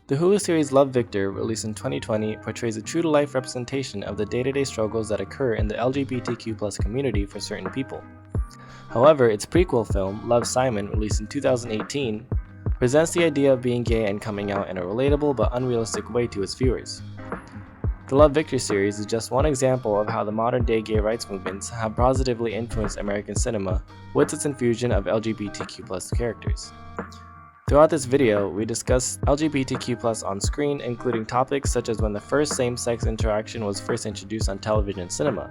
The Hulu series Love, Victor, released in 2020, portrays a true-to-life representation of the day-to-day struggles that occur in the LGBTQ+ community for certain people. However, its prequel film, Love, Simon, released in 2018, presents the idea of being gay and coming out in a relatable but unrealistic way to its viewers. The Love, Victor series is just one example of how the modern-day gay rights movements have positively influenced American cinema with its infusion of LGBTQ+ characters. Throughout this video, we discuss LGBTQ+ on screen, including topics such as when the first same-sex interaction was first introduced on television and cinema,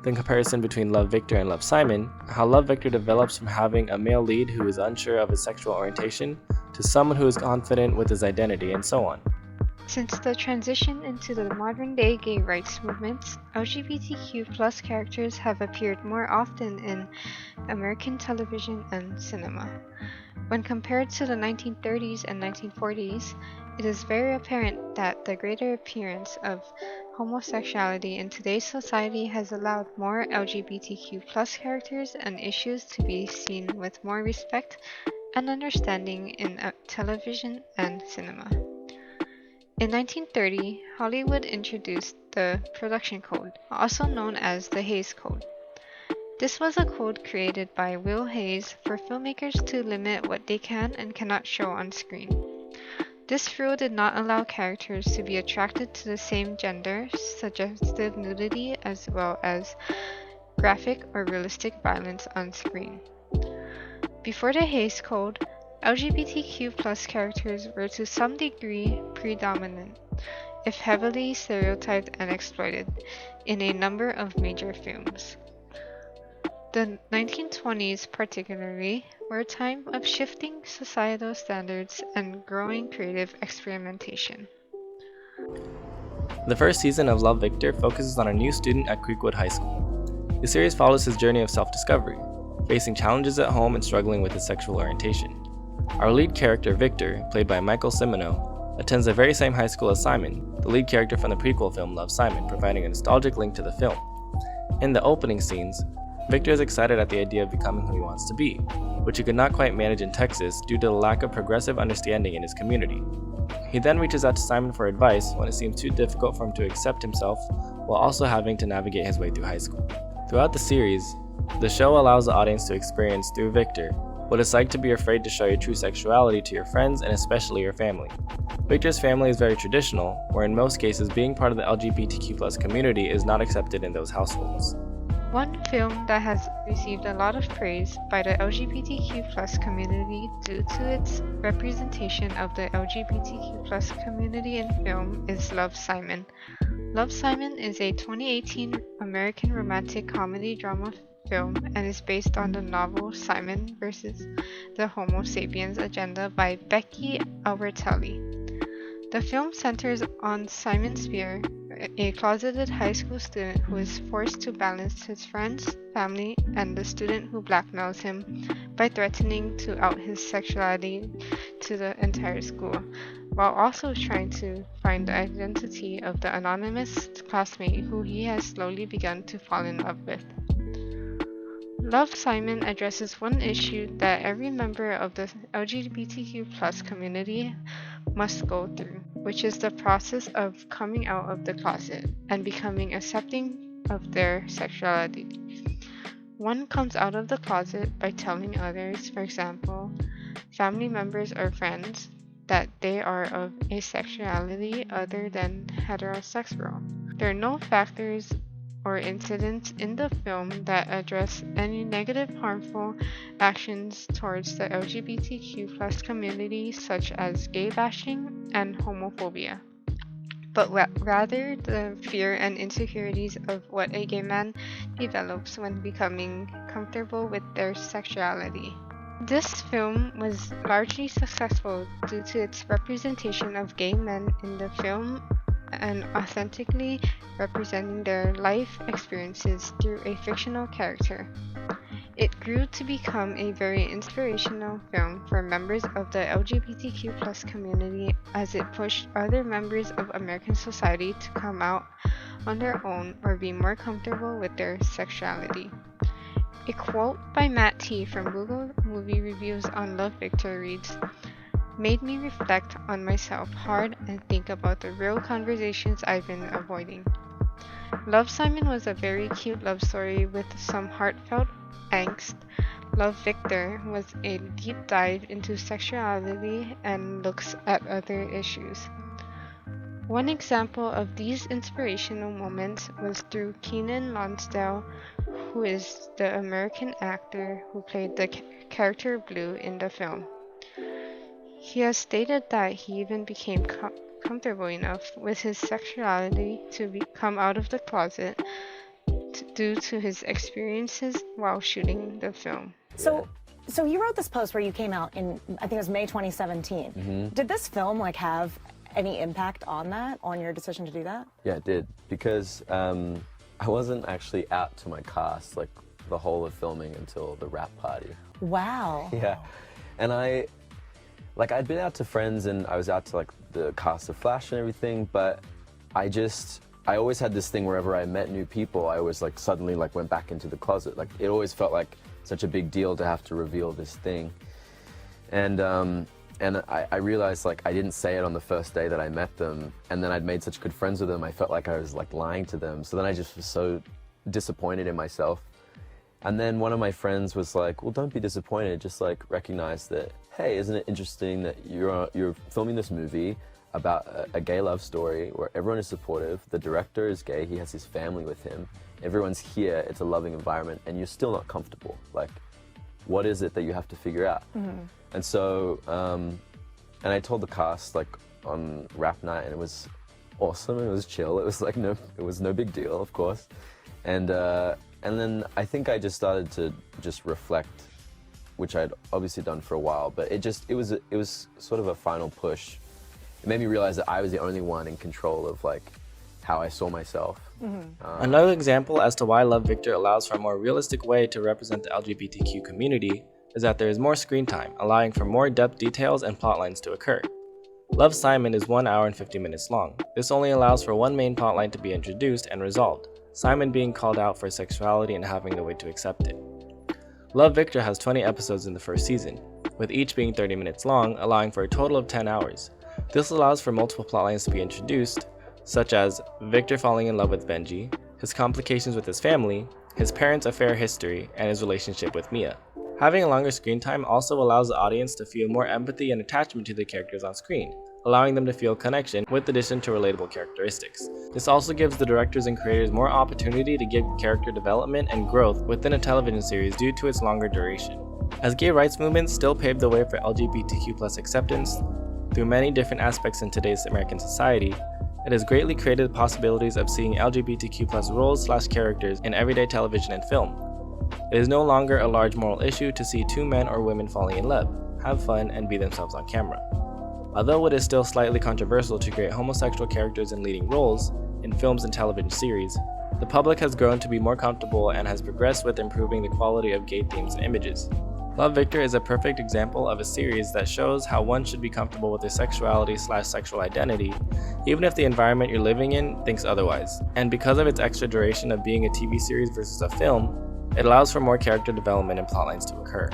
the comparison between Love, Victor and Love, Simon, how Love, Victor develops from having a male lead who is unsure of his sexual orientation to someone who is confident with his identity, and so on. Since the transition into the modern-day gay rights movements, LGBTQ+ characters have appeared more often in American television and cinema. When compared to the 1930s and 1940s, it is very apparent that the greater appearance of homosexuality in today's society has allowed more LGBTQ+ characters and issues to be seen with more respect and understanding in television and cinema. In 1930, Hollywood introduced the Production Code, also known as the Hays Code. This was a code created by Will Hays for filmmakers to limit what they can and cannot show on screen. This rule did not allow characters to be attracted to the same gender, suggestive nudity, as well as graphic or realistic violence on screen. Before the Hays Code, LGBTQ+ characters were to some degree predominant, if heavily stereotyped and exploited, in a number of major films. The 1920s particularly were a time of shifting societal standards and growing creative experimentation. The first season of Love, Victor focuses on a new student at Creekwood High School. The series follows his journey of self-discovery, facing challenges at home and struggling with his sexual orientation. Our lead character, Victor, played by Michael Cimino, attends the very same high school as Simon, the lead character from the prequel film Love, Simon, providing a nostalgic link to the film. In the opening scenes, Victor is excited at the idea of becoming who he wants to be, which he could not quite manage in Texas due to the lack of progressive understanding in his community. He then reaches out to Simon for advice when it seems too difficult for him to accept himself while also having to navigate his way through high school. Throughout the series, the show allows the audience to experience through Victor what it's like to be afraid to show your true sexuality to your friends and especially your family. Victor's family is very traditional, where in most cases being part of the LGBTQ+ community is not accepted in those households. One film that has received a lot of praise by the LGBTQ+ community due to its representation of the LGBTQ+ community in film is Love, Simon. Love, Simon is a 2018 American romantic comedy drama film and is based on the novel Simon vs. the Homo sapiens Agenda by Becky Albertalli. The film centers on Simon Spear, a closeted high school student who is forced to balance his friends, family, and the student who blackmails him by threatening to out his sexuality to the entire school, while also trying to find the identity of the anonymous classmate who he has slowly begun to fall in love with. Love, Simon addresses one issue that every member of the LGBTQ+ community must go through, which is the process of coming out of the closet and becoming accepting of their sexuality. One comes out of the closet by telling others, for example, family members or friends, that they are of a sexuality other than heterosexual. There are no factors or incidents in the film that address any negative harmful actions towards the LGBTQ+ community such as gay bashing and homophobia, but rather the fear and insecurities of what a gay man develops when becoming comfortable with their sexuality. This film was largely successful due to its representation of gay men in the film and authentically representing their life experiences through a fictional character. It grew to become a very inspirational film for members of the LGBTQ+ community as it pushed other members of American society to come out on their own or be more comfortable with their sexuality. A quote by Matt T. from Google Movie Reviews on Love, Victor reads, made me reflect on myself hard and think about the real conversations I've been avoiding. Love, Simon was a very cute love story with some heartfelt angst. Love, Victor was a deep dive into sexuality and looks at other issues. One example of these inspirational moments was through Keenan Lonsdale, who is the American actor who played the character Blue in the film. He has stated that he even became comfortable enough with his sexuality to come out of the closet due to his experiences while shooting the film. So you wrote this post where you came out in, I think it was May 2017. Mm-hmm. Did this film have any impact on that, on your decision to do that? Yeah, it did, because I wasn't actually out to my cast like the whole of filming until the wrap party. Wow. Yeah, and I'd been out to friends and I was out to like the cast of Flash and everything, but I always had this thing wherever I met new people, I always like suddenly like went back into the closet. Like it always felt like such a big deal to have to reveal this thing. And I realized like I didn't say it on the first day that I met them, and then I'd made such good friends with them, I felt like I was like lying to them. So then I just was so disappointed in myself. And then one of my friends was like, well, don't be disappointed, just like recognize that, hey, isn't it interesting that you're filming this movie about a gay love story where everyone is supportive, the director is gay, he has his family with him, everyone's here, it's a loving environment, and you're still not comfortable. Like, what is it that you have to figure out? Mm-hmm. And so, and I told the cast like on wrap night, and it was awesome, it was chill, it was like it was no big deal, of course. And then I think I just started to just reflect, which I'd obviously done for a while, but it was sort of a final push. It made me realize that I was the only one in control of like how I saw myself. Mm-hmm. Another example as to why Love, Victor allows for a more realistic way to represent the LGBTQ community is that there is more screen time, allowing for more depth details and plotlines to occur. Love, Simon is 1 hour and 50 minutes long. This only allows for one main plotline to be introduced and resolved, Simon being called out for his sexuality and having the weight to accept it. Love, Victor has 20 episodes in the first season, with each being 30 minutes long, allowing for a total of 10 hours. This allows for multiple plotlines to be introduced, such as Victor falling in love with Benji, his complications with his family, his parents' affair history, and his relationship with Mia. Having a longer screen time also allows the audience to feel more empathy and attachment to the characters on screen, allowing them to feel connection with addition to relatable characteristics. This also gives the directors and creators more opportunity to give character development and growth within a television series due to its longer duration. As gay rights movements still paved the way for LGBTQ+ acceptance through many different aspects in today's American society, it has greatly created the possibilities of seeing LGBTQ+ roles/characters in everyday television and film. It is no longer a large moral issue to see two men or women falling in love, have fun, and be themselves on camera. Although it is still slightly controversial to create homosexual characters in leading roles in films and television series, the public has grown to be more comfortable and has progressed with improving the quality of gay themes and images. Love, Victor is a perfect example of a series that shows how one should be comfortable with their sexuality/sexual identity, even if the environment you're living in thinks otherwise. And because of its extra duration of being a TV series versus a film, it allows for more character development and plotlines to occur.